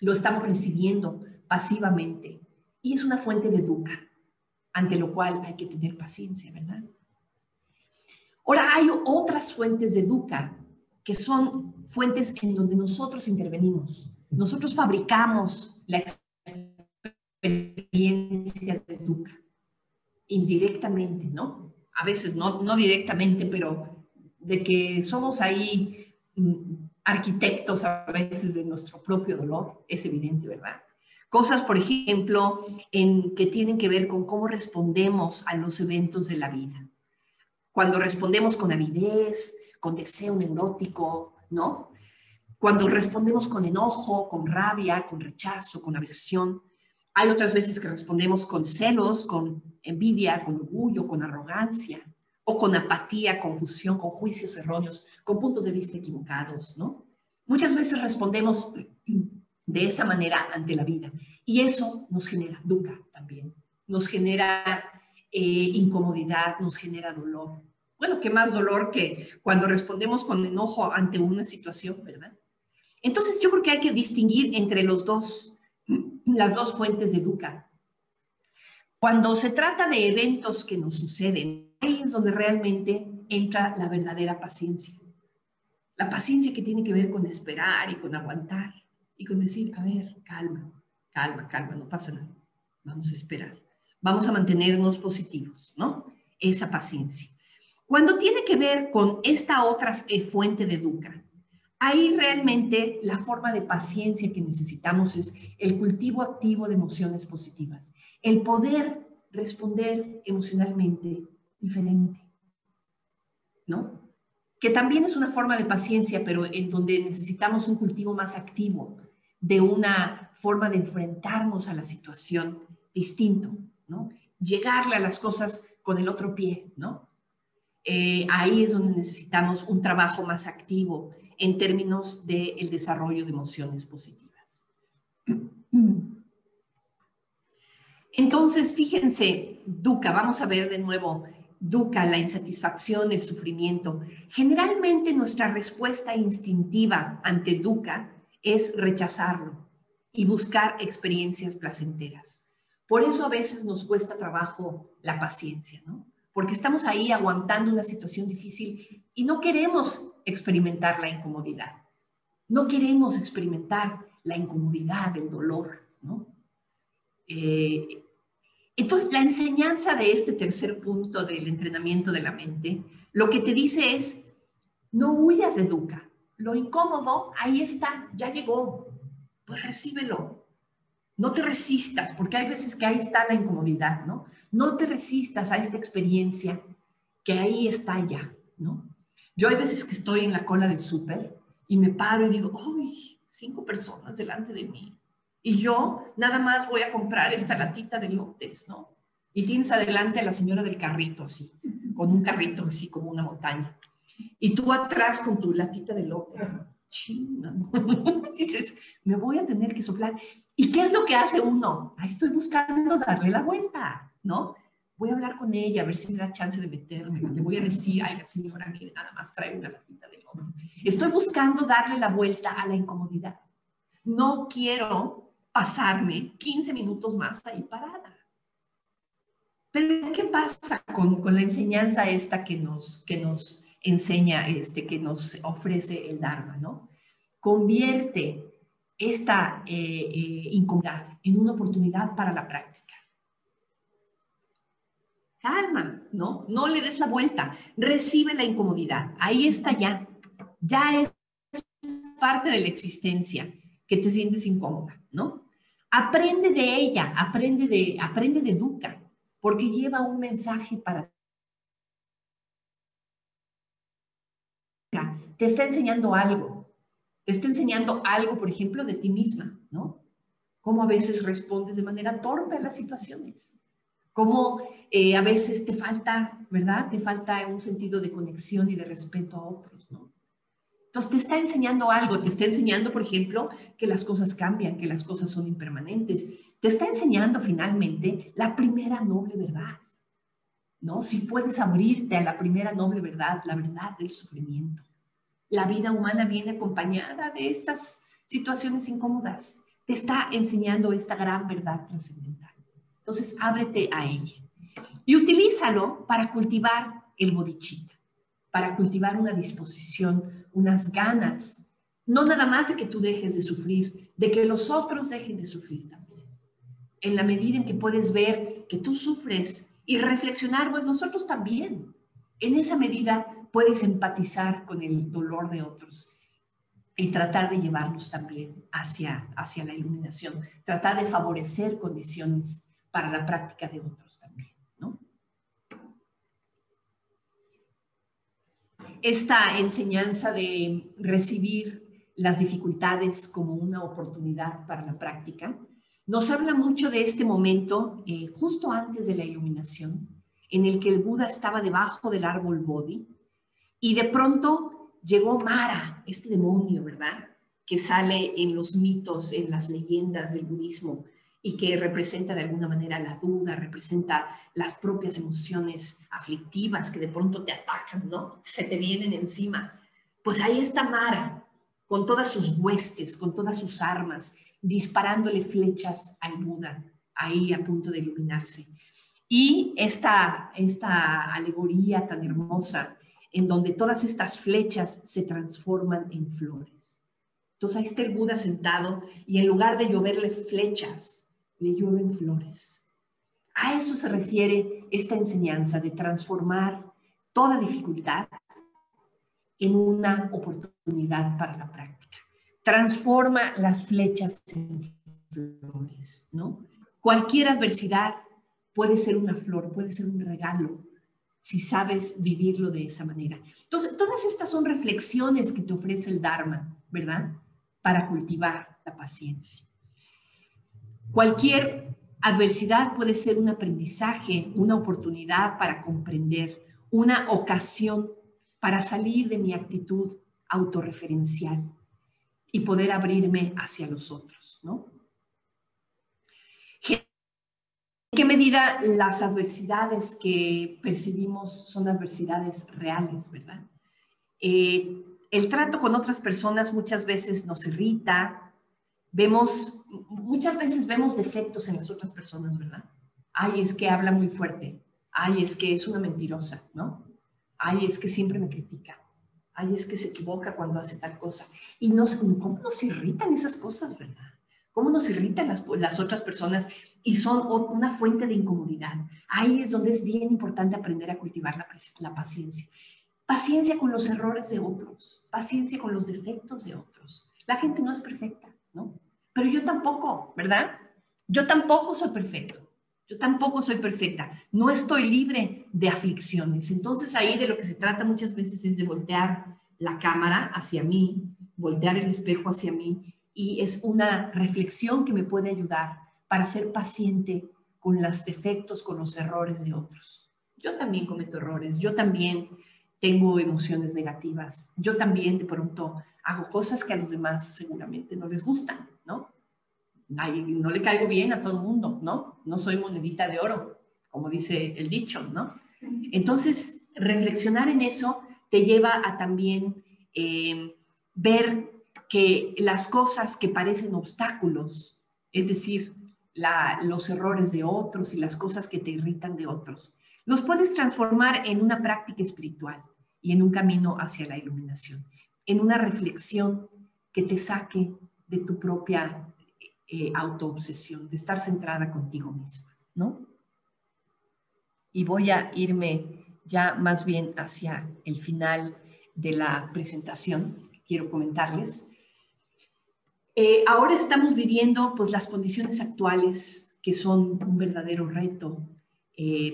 lo estamos recibiendo pasivamente y es una fuente de dukkha, ante lo cual hay que tener paciencia, ¿verdad? Ahora, hay otras fuentes de dukkha que son fuentes en donde nosotros intervenimos. Nosotros fabricamos la experiencia de dukkha indirectamente, ¿no? A veces no directamente, pero de que somos ahí arquitectos a veces de nuestro propio dolor, es evidente, ¿verdad? Cosas, por ejemplo, que tienen que ver con cómo respondemos a los eventos de la vida. Cuando respondemos con avidez, con deseo neurótico, ¿no? Cuando respondemos con enojo, con rabia, con rechazo, con aversión. Hay otras veces que respondemos con celos, con envidia, con orgullo, con arrogancia, o con apatía, confusión, con juicios erróneos, con puntos de vista equivocados, ¿no? Muchas veces respondemos de esa manera ante la vida. Y eso nos genera dukkha también. Nos genera incomodidad, nos genera dolor. Bueno, qué más dolor que cuando respondemos con enojo ante una situación, ¿verdad? Entonces yo creo que hay que distinguir entre las dos fuentes de dukkha. Cuando se trata de eventos que nos suceden, ahí es donde realmente entra la verdadera paciencia. La paciencia que tiene que ver con esperar y con aguantar y con decir, a ver, calma, calma, calma, no pasa nada. Vamos a esperar. Vamos a mantenernos positivos, ¿no? Esa paciencia. Cuando tiene que ver con esta otra fuente de dukkha, ahí realmente la forma de paciencia que necesitamos es el cultivo activo de emociones positivas, el poder responder emocionalmente diferente, ¿no? Que también es una forma de paciencia, pero en donde necesitamos un cultivo más activo, de una forma de enfrentarnos a la situación distinto, ¿no? Llegarle a las cosas con el otro pie, ¿no? Ahí es donde necesitamos un trabajo más activo en términos del desarrollo de emociones positivas. Entonces, fíjense, dukkha, vamos a ver de nuevo, dukkha, la insatisfacción, el sufrimiento. Generalmente nuestra respuesta instintiva ante dukkha es rechazarlo y buscar experiencias placenteras. Por eso a veces nos cuesta trabajo la paciencia, ¿no? Porque estamos ahí aguantando una situación difícil y no queremos experimentar la incomodidad. No queremos experimentar la incomodidad, el dolor, ¿no? Entonces, la enseñanza de este tercer punto del entrenamiento de la mente, lo que te dice es, no huyas de dukkha. Lo incómodo, ahí está, ya llegó. Pues recíbelo. No te resistas, porque hay veces que ahí está la incomodidad, ¿no? No te resistas a esta experiencia que ahí está ya, ¿no? Yo hay veces que estoy en la cola del súper y me paro y digo, ¡uy! 5 personas delante de mí. Y yo nada más voy a comprar esta latita de lotes, ¿no? Y tienes adelante a la señora del carrito así, con un carrito así como una montaña. Y tú atrás con tu latita de lotes. Chinga, ¿no? Dices, me voy a tener que soplar. ¿Y qué es lo que hace uno? Ahí estoy buscando darle la vuelta, ¿no? Voy a hablar con ella, a ver si me da chance de meterme. Le voy a decir, ay, señora, mire, nada más trae una latita de lote. Estoy buscando darle la vuelta a la incomodidad. No quiero pasarme 15 minutos más ahí parada. Pero ¿qué pasa con la enseñanza esta que nos enseña, que nos ofrece el Dharma, ¿no? Convierte esta incomodidad en una oportunidad para la práctica. calma, ¿no? No le des la vuelta, recibe la incomodidad, ahí está ya, ya es parte de la existencia que te sientes incómoda, ¿no? Aprende de ella, aprende de Dukkha, porque lleva un mensaje para ti. Te está enseñando algo, te está enseñando algo, por ejemplo, de ti misma, ¿no? Cómo a veces respondes de manera torpe a las situaciones, cómo a veces te falta, ¿verdad? Te falta un sentido de conexión y de respeto a otros, ¿no? Entonces te está enseñando algo, te está enseñando, por ejemplo, que las cosas cambian, que las cosas son impermanentes. Te está enseñando finalmente la primera noble verdad, ¿no? Si puedes abrirte a la primera noble verdad, la verdad del sufrimiento. La vida humana viene acompañada de estas situaciones incómodas. Te está enseñando esta gran verdad trascendental. Entonces, ábrete a ella y utilízalo para cultivar el bodhicitta, para cultivar una disposición, unas ganas, no nada más de que tú dejes de sufrir, de que los otros dejen de sufrir también. En la medida en que puedes ver que tú sufres y reflexionar, pues nosotros también. En esa medida puedes empatizar con el dolor de otros y tratar de llevarlos también hacia la iluminación, tratar de favorecer condiciones para la práctica de otros también, ¿no? Esta enseñanza de recibir las dificultades como una oportunidad para la práctica nos habla mucho de este momento justo antes de la iluminación, en el que el Buda estaba debajo del árbol Bodhi y de pronto llegó Mara, este demonio, ¿verdad? Que sale en los mitos, en las leyendas del budismo y que representa de alguna manera la duda, representa las propias emociones aflictivas que de pronto te atacan, ¿no? Se te vienen encima. Pues ahí está Mara, con todas sus huestes, con todas sus armas, disparándole flechas al Buda, ahí a punto de iluminarse. Y esta alegoría tan hermosa, en donde todas estas flechas se transforman en flores. Entonces ahí está el Buda sentado y en lugar de lloverle flechas, le llueven flores. A eso se refiere esta enseñanza de transformar toda dificultad en una oportunidad para la práctica. Transforma las flechas en flores, ¿no? Cualquier adversidad puede ser una flor, puede ser un regalo, si sabes vivirlo de esa manera. Entonces, todas estas son reflexiones que te ofrece el Dharma, ¿verdad? Para cultivar la paciencia. Cualquier adversidad puede ser un aprendizaje, una oportunidad para comprender, una ocasión para salir de mi actitud autorreferencial y poder abrirme hacia los otros, ¿no? ¿En qué medida las adversidades que percibimos son adversidades reales, verdad? El trato con otras personas muchas veces nos irrita, muchas veces vemos defectos en las otras personas, ¿verdad? Ay, es que habla muy fuerte. Ay, es que es una mentirosa, ¿no? Ay, es que siempre me critica. Ay, es que se equivoca cuando hace tal cosa. Y ¿cómo nos irritan esas cosas, verdad? ¿Cómo nos irritan las otras personas y son una fuente de incomodidad? Ahí es donde es bien importante aprender a cultivar la paciencia. Paciencia con los errores de otros, paciencia con los defectos de otros. La gente no es perfecta, ¿no? Pero yo tampoco, ¿verdad? Yo tampoco soy perfecto. Yo tampoco soy perfecta. No estoy libre de aflicciones. Entonces ahí de lo que se trata muchas veces es de voltear la cámara hacia mí, voltear el espejo hacia mí, y es una reflexión que me puede ayudar para ser paciente con los defectos, con los errores de otros. Yo también cometo errores, yo también tengo emociones negativas, yo también de pronto hago cosas que a los demás seguramente no les gustan, ¿no? No le caigo bien a todo el mundo, ¿no? No soy monedita de oro, como dice el dicho, ¿no? Entonces, reflexionar en eso te lleva a también ver que las cosas que parecen obstáculos, es decir, los errores de otros y las cosas que te irritan de otros, los puedes transformar en una práctica espiritual y en un camino hacia la iluminación, en una reflexión que te saque de tu propia autoobsesión, de estar centrada contigo misma, ¿no? y voy a irme ya más bien hacia el final de la presentación que quiero comentarles. Ahora estamos viviendo pues las condiciones actuales que son un verdadero reto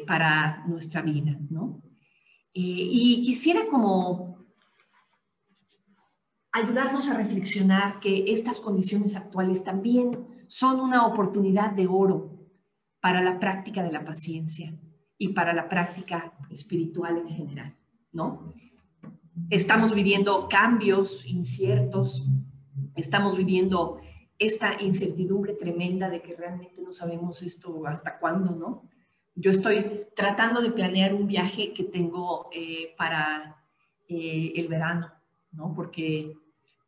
para nuestra vida, ¿no? Y quisiera como ayudarnos a reflexionar que estas condiciones actuales también son una oportunidad de oro para la práctica de la paciencia y para la práctica espiritual en general, ¿no? Estamos viviendo cambios inciertos, estamos viviendo esta incertidumbre tremenda de que realmente no sabemos esto hasta cuándo, ¿no? Yo estoy tratando de planear un viaje que tengo para el verano, ¿no? Porque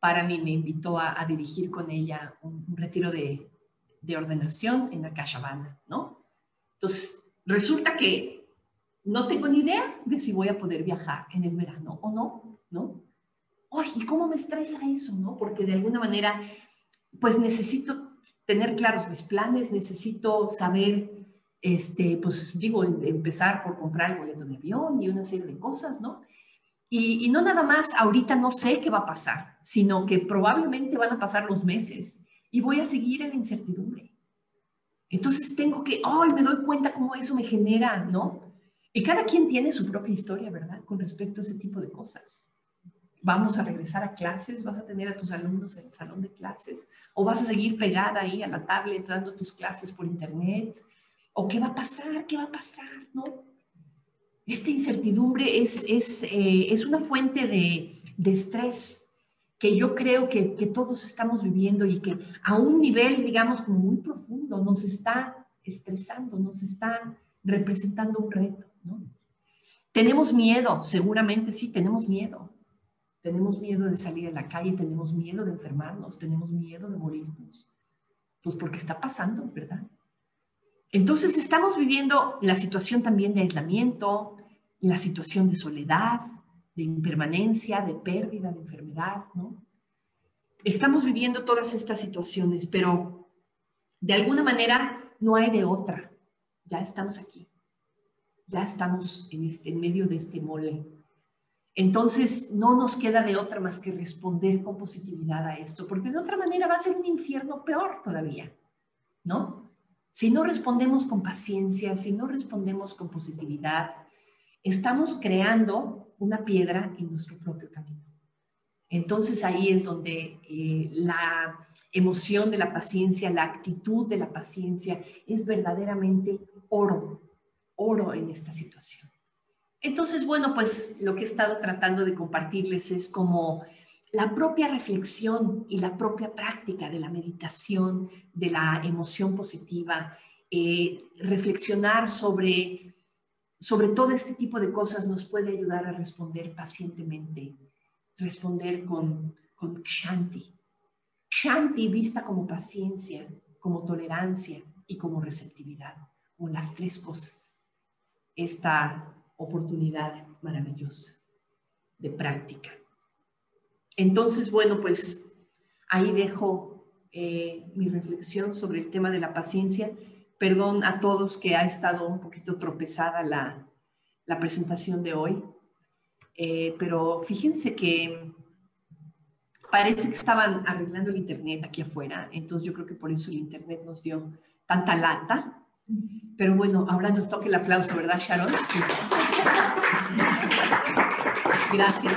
para mí me invitó a dirigir con ella un retiro de ordenación en Akashavana, ¿no? Entonces, resulta que no tengo ni idea de si voy a poder viajar en el verano o no, ¿no? ¡Ay! ¿Y cómo me estresa eso, no? Porque de alguna manera, pues necesito tener claros mis planes, necesito saber, pues digo, empezar por comprar el boleto de avión y una serie de cosas, ¿no? Y no nada más, ahorita no sé qué va a pasar, sino que probablemente van a pasar los meses y voy a seguir en la incertidumbre. Entonces tengo que, ¡ay! Me doy cuenta cómo eso me genera, ¿no? Y cada quien tiene su propia historia, ¿verdad? Con respecto a ese tipo de cosas. Vamos a regresar a clases, vas a tener a tus alumnos en el salón de clases, o vas a seguir pegada ahí a la tablet dando tus clases por internet, o qué va a pasar, ¿no? Esta incertidumbre es una fuente de estrés que yo creo que todos estamos viviendo y que a un nivel, digamos, como muy profundo nos está estresando, nos está representando un reto, ¿no? Tenemos miedo, seguramente sí, tenemos miedo. Tenemos miedo de salir a la calle, tenemos miedo de enfermarnos, tenemos miedo de morirnos. Pues porque está pasando, ¿verdad? Entonces estamos viviendo la situación también de aislamiento, la situación de soledad, de impermanencia, de pérdida, de enfermedad, ¿no? Estamos viviendo todas estas situaciones, pero de alguna manera no hay de otra. Ya estamos aquí. Ya estamos en medio de este mole. Entonces, no nos queda de otra más que responder con positividad a esto, porque de otra manera va a ser un infierno peor todavía, ¿no? Si no respondemos con paciencia, si no respondemos con positividad, estamos creando una piedra en nuestro propio camino. Entonces, ahí es donde la emoción de la paciencia, la actitud de la paciencia es verdaderamente oro en esta situación. Entonces, bueno, pues lo que he estado tratando de compartirles es como la propia reflexión y la propia práctica de la meditación, de la emoción positiva, reflexionar sobre todo este tipo de cosas nos puede ayudar a responder pacientemente, responder con kshanti. Kshanti vista como paciencia, como tolerancia y como receptividad, como las tres cosas. Esta oportunidad maravillosa de práctica. Entonces, bueno, pues ahí dejo mi reflexión sobre el tema de la paciencia. Perdón a todos que ha estado un poquito tropezada la presentación de hoy, pero fíjense que parece que estaban arreglando el internet aquí afuera, entonces yo creo que por eso el internet nos dio tanta lata. Pero bueno, ahora nos toca el aplauso, ¿verdad, Sharon? Sí. Gracias.